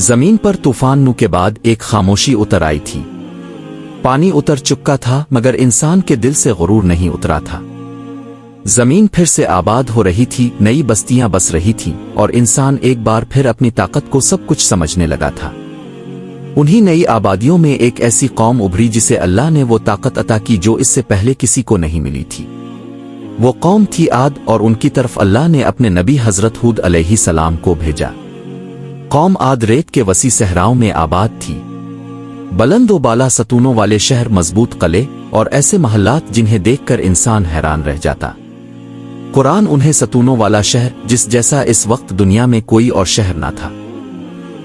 जमीन पर तूफान के बाद एक खामोशी उतर आई थी। पानी उतर चुका था मगर इंसान के दिल से गुरूर नहीं उतरा था। जमीन फिर से आबाद हो रही थी, नई बस्तियां बस रही थीं और इंसान एक बार फिर अपनी ताकत को सब कुछ समझने लगा था। उन्हीं नई आबादियों में एक ऐसी कौम उभरी जिसे अल्लाह ने वो ताकत अता की जो इससे पहले किसी को नहीं मिली थी। वो कौम थी आद और उनकी तरफ अल्लाह ने अपने नबी हजरत हूद अलैहिस्सलाम को भेजा। कौम आद रेत के वसी सहराओं में आबाद थी। बुलंद बाला सतूनों वाले शहर, मजबूत किले और ऐसे महल्लात जिन्हें देखकर इंसान हैरान रह जाता। कुरान उन्हें सतूनों वाला शहर, जिस जैसा इस वक्त दुनिया में कोई और शहर ना था।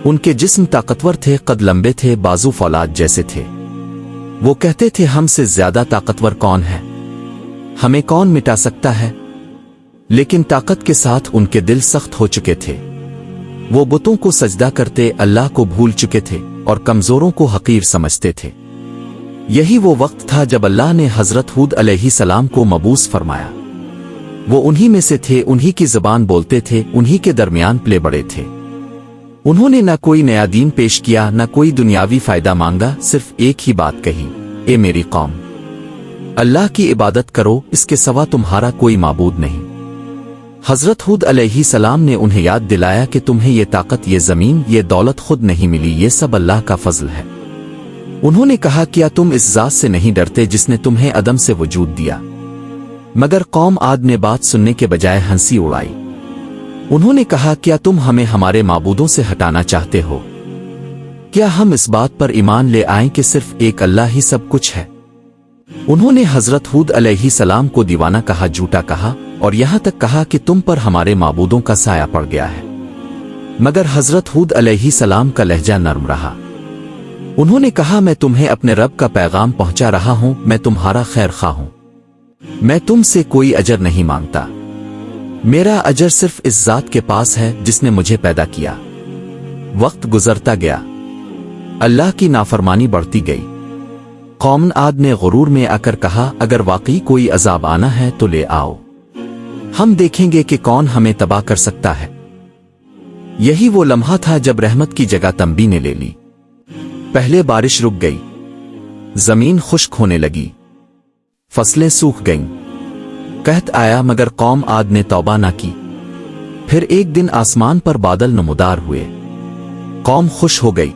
उनके जिस्म ताकतवर थे, कद लंबे थे, बाजू फौलाद जैसे थे। वो कहते थे, हमसे ज्यादा ताकतवर कौन है, हमें कौन मिटा सकता है। लेकिन ताकत के साथ उनके दिल सख्त हो चुके थे। वो बुतों को सजदा करते, अल्लाह को भूल चुके थे और कमजोरों को हकीर समझते थे। यही वो वक्त था जब अल्लाह ने हजरत हूद अलैहिस्सलाम को मबूस फरमाया। वो उन्हीं में से थे, उन्हीं की ज़बान बोलते थे, उन्हीं के दरमियान पले बड़े थे। उन्होंने न कोई नया दीन पेश किया, न कोई दुनियावी फायदा मांगा, सिर्फ एक ही बात कही, ए मेरी कौम, अल्लाह की इबादत करो, इसके सिवा तुम्हारा कोई माबूद नहीं। हजरत हूद अलैहिस्सलाम ने उन्हें याद दिलाया कि तुम्हें ये ताकत, ये जमीन, ये दौलत खुद नहीं मिली, ये सब अल्लाह का फजल है। उन्होंने कहा, क्या तुम इस जात से नहीं डरते जिसने तुम्हें अदम से वजूद दिया। मगर कौम आद ने बात सुनने के बजाय हंसी उड़ाई। उन्होंने कहा, क्या तुम हमें हमारे माबूदों से हटाना चाहते हो? क्या हम इस बात पर ईमान ले आएं कि सिर्फ एक अल्लाह ही सब कुछ है? उन्होंने हजरत हूद अलैहिस्सलाम को दीवाना कहा, झूठा कहा और यहां तक कहा कि तुम पर हमारे माबूदों का साया पड़ गया है। मगर हजरत हूद अलैहिस्सलाम का लहजा नर्म रहा। उन्होंने कहा, मैं तुम्हें अपने रब का पैगाम पहुंचा रहा हूं, मैं तुम्हारा खैर खा हूं। मैं तुमसे कोई अजर नहीं मांगता। मेरा अजर सिर्फ इस जात के पास है जिसने मुझे पैदा किया। वक्त गुजरता गया, अल्लाह की नाफरमानी बढ़ती गई। कौम आद ने गुरूर में आकर कहा, अगर वाकई कोई अजाब आना है तो ले आओ, हम देखेंगे कि कौन हमें तबाह कर सकता है। यही वो लम्हा था जब रहमत की जगह तंबी ने ले ली। पहले बारिश रुक गई, जमीन खुश्क होने लगी, फसलें सूख गईं। कहत आया मगर कौम आद ने तौबा ना की। फिर एक दिन आसमान पर बादल नमूदार हुए। कौम खुश हो गई।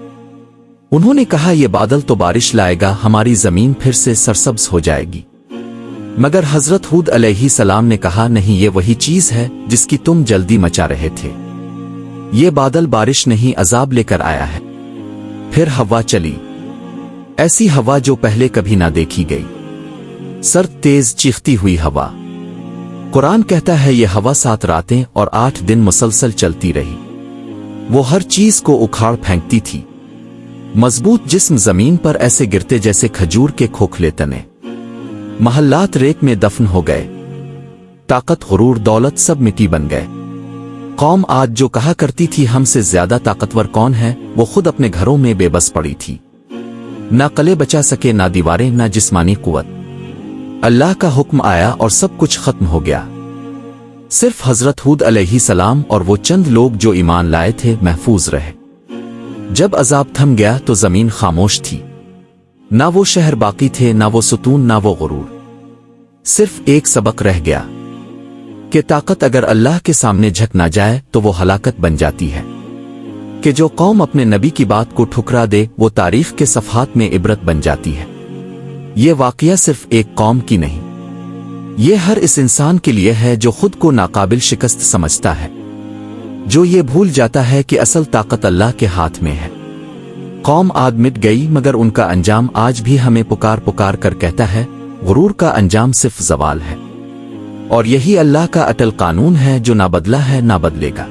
उन्होंने कहा, यह बादल तो बारिश लाएगा, हमारी जमीन फिर से सरसब्ज हो जाएगी। मगर हजरत हूद अलैहिस्सलाम ने कहा, नहीं, ये वही चीज है जिसकी तुम जल्दी मचा रहे थे। ये बादल बारिश नहीं, अजाब लेकर आया है। फिर हवा चली, ऐसी हवा जो पहले कभी ना देखी गई। सर्द, तेज, चीखती हुई हवा। कुरान कहता है, यह हवा 7 रातें और 8 दिन मुसलसल चलती रही। वो हर चीज को उखाड़ फेंकती थी। मजबूत जिस्म जमीन पर ऐसे गिरते जैसे खजूर के खोखले तने। महल्लात रेत में दफन हो गए। ताकत, गुरूर, दौलत सब मिट्टी बन गए। कौम आद जो कहा करती थी हमसे ज्यादा ताकतवर कौन है, वो खुद अपने घरों में बेबस पड़ी थी। ना किले बचा सके, ना दीवारें, ना जिस्मानी कुव्वत। अल्लाह का हुक्म आया और सब कुछ खत्म हो गया। सिर्फ हजरत हूद अलैहिस्सलाम और वो चंद लोग जो ईमान लाए थे महफूज रहे। जब अजाब थम गया तो जमीन खामोश थी। ना वो शहर बाकी थे, ना वो सुतून, ना वो गुरूर। सिर्फ एक सबक रह गया कि ताकत अगर अल्लाह के सामने झक ना जाए तो वो हलाकत बन जाती है। कि जो कौम अपने नबी की बात को ठुकरा दे वो तारीख के सफ़हात में इबरत बन जाती है। ये वाकया सिर्फ एक कौम की नहीं, ये हर इस इंसान के लिए है जो खुद को नाकाबिल शिकस्त समझता है, जो ये भूल जाता है कि असल ताकत अल्लाह के हाथ में है। कौम आद मिट गई मगर उनका अंजाम आज भी हमें पुकार पुकार कर कहता है, गुरूर का अंजाम सिर्फ ज़वाल है। और यही अल्लाह का अटल कानून है जो ना बदला है ना बदलेगा।